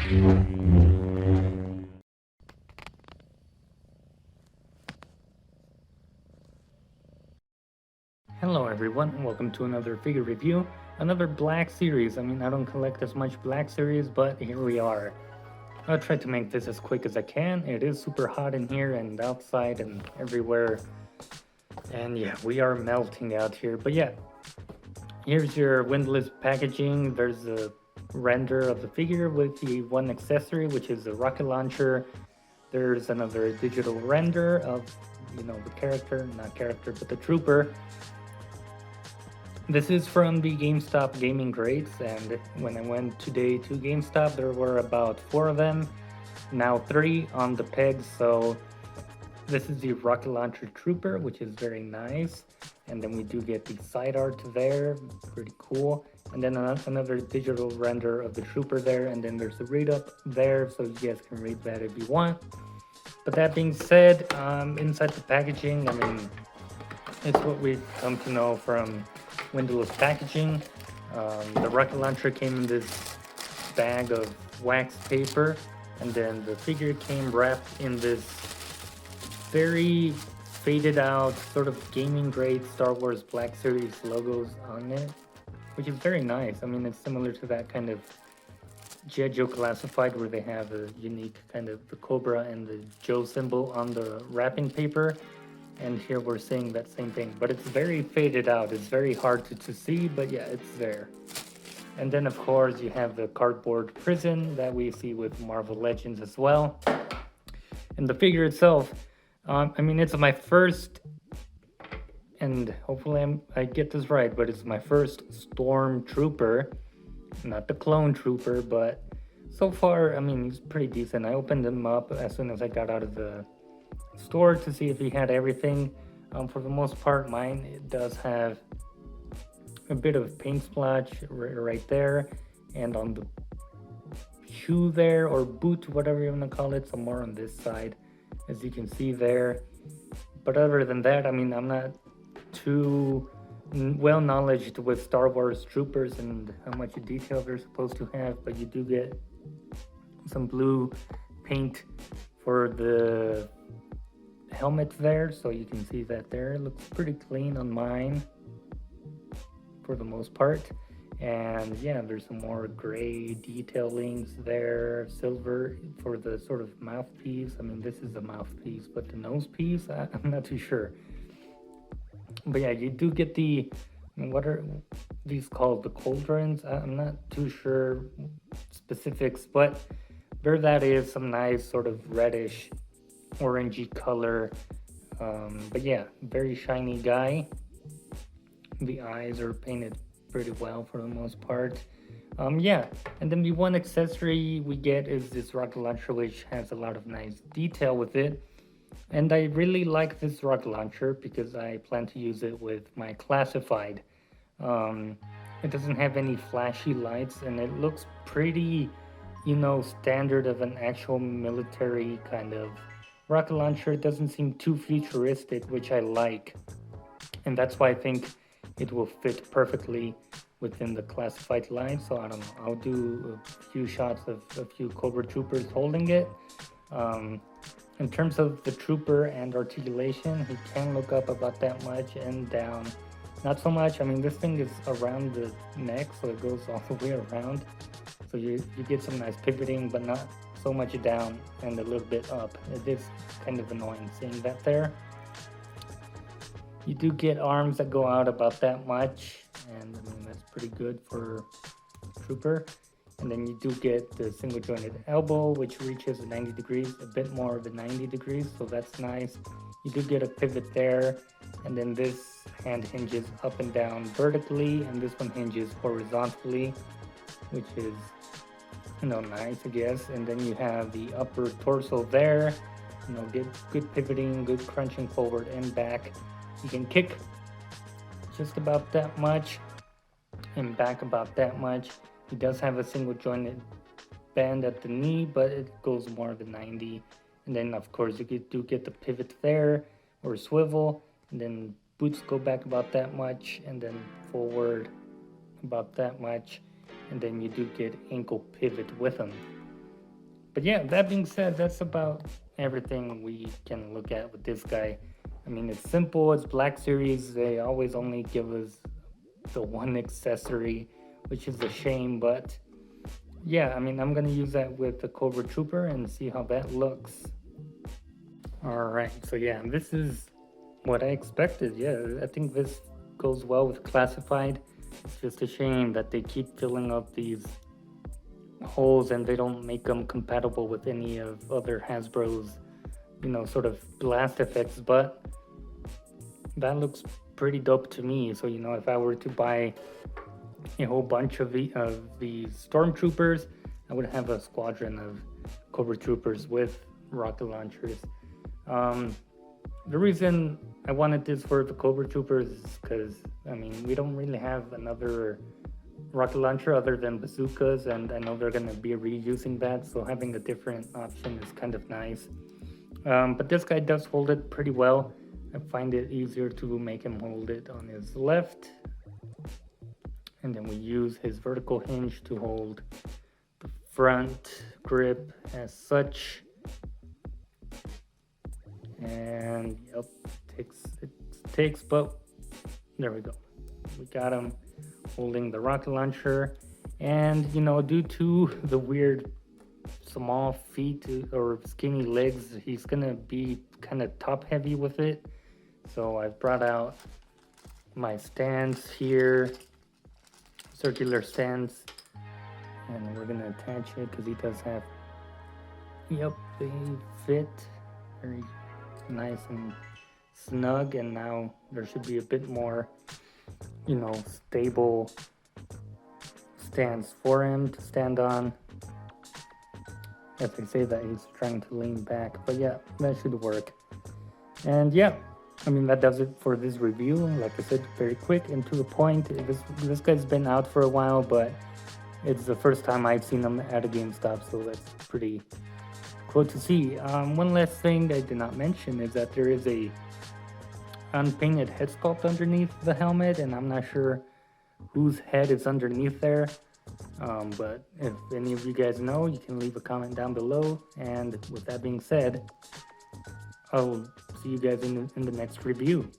Hello everyone, and welcome to another figure review, another black series. I mean, I don't collect as much black series, but here we are. I'll try to make this as quick as I can. It is super hot in here and outside and everywhere. And yeah, we are melting out here. But yeah, here's your windless packaging. There's a render of the figure with the one accessory, which is a rocket launcher. There's another digital render of, the character, not character, but the trooper. This is from the GameStop gaming crates, and when I went today to GameStop, there were about 4 of them, now 3 on the pegs. So this is the rocket launcher trooper, which is very nice, and then we do get the side art there, pretty cool, and then another digital render of the trooper there, and then there's a read up there, so you guys can read that if you want. But that being said, inside the packaging, I mean, it's what we've come to know from windowless packaging. The rocket launcher came in this bag of wax paper, and then the figure came wrapped in this very faded out sort of gaming grade Star Wars Black Series logos on it, which is very nice. I mean, it's similar to that kind of G.I. Joe Classified where they have a unique kind of the Cobra and the Joe symbol on the wrapping paper. And here we're seeing that same thing, but it's very faded out. It's very hard to see, but yeah, it's there. And then of course you have the cardboard prison that we see with Marvel Legends as well. And the figure itself, I mean, it's my first, and hopefully I get this right, but it's my first Stormtrooper, not the clone trooper, but so far, I mean, he's pretty decent. I opened him up as soon as I got out of the store to see if he had everything. For the most part, mine it does have a bit of paint splotch right there, and on the shoe there, or boot, whatever you want to call it, so more on this side, as you can see there. But other than that, I mean, I'm not too well knowledgeable with Star Wars troopers and how much detail they're supposed to have, but you do get some blue paint for the helmet there, so you can see that there. It looks pretty clean on mine for the most part. And yeah, there's some more gray detailings there, silver for the sort of mouthpiece. I mean, this is a mouthpiece, but the nose piece, I'm not too sure. But yeah, you do get the, what are these called, the cauldrons? I'm not too sure specifics, but there that is, some nice sort of reddish orangey color. But yeah, very shiny guy. The eyes are painted pretty well for the most part. Yeah, and then the one accessory we get is this rocket launcher, which has a lot of nice detail with it. And I really like this rocket launcher because I plan to use it with my classified. It doesn't have any flashy lights, and it looks pretty, standard of an actual military kind of rocket launcher. It doesn't seem too futuristic, which I like. And that's why I think it will fit perfectly within the classified line. So I don't know, I'll do a few shots of a few Cobra troopers holding it. In terms of the trooper and articulation, he can look up about that much and down not so much. I mean, this thing is around the neck, so it goes all the way around. So you get some nice pivoting, but not so much down and a little bit up. It is kind of annoying seeing that there. You do get arms that go out about that much, and I mean, that's pretty good for trooper. And then you do get the single jointed elbow, which reaches 90 degrees, a bit more of a 90 degrees, so that's nice. You do get a pivot there, and then this hand hinges up and down vertically, and this one hinges horizontally, which is, nice, I guess. And then you have the upper torso there, get good pivoting, good crunching forward and back. You can kick just about that much and back about that much. He does have a single jointed band at the knee, but it goes more than 90. And then of course you do get the pivot there, or swivel, and then boots go back about that much, and then forward about that much, and then you do get ankle pivot with them. But yeah, that being said, that's about everything we can look at with this guy. I mean, it's simple. It's Black Series. They always only give us the one accessory, which is a shame. But yeah, I mean, I'm gonna use that with the Cobra Trooper and see how that looks. All right, so yeah, this is what I expected. Yeah, I think this goes well with Classified. It's just a shame that they keep filling up these holes and they don't make them compatible with any of other Hasbro's, sort of blast effects. But that looks pretty dope to me. So if I were to buy a whole bunch of the stormtroopers, I would have a squadron of Cobra Troopers with rocket launchers. The reason I wanted this for the Cobra Troopers is because, I mean, we don't really have another rocket launcher other than bazookas, and I know they're going to be reusing that, so having a different option is kind of nice. But this guy does hold it pretty well. I find it easier to make him hold it on his left, and then we use his vertical hinge to hold the front grip as such. And yep, it takes, but there we go. We got him holding the rocket launcher, and due to the weird small feet or skinny legs, he's gonna be kind of top heavy with it. So I've brought out my stands here, circular stands, and we're gonna attach it because he does have, yep, they fit very nice and snug, and now there should be a bit more stable stands for him to stand on. As I say that, he's trying to lean back, but yeah, that should work. And yeah, I mean, that does it for this review. Like I said, very quick and to the point. This guy's been out for a while, but it's the first time I've seen him at a GameStop, so that's pretty cool to see. One last thing I did not mention is that there is a unpainted head sculpt underneath the helmet, and I'm not sure whose head is underneath there. But if any of you guys know, you can leave a comment down below. And with that being said, I'll see you guys in the next review.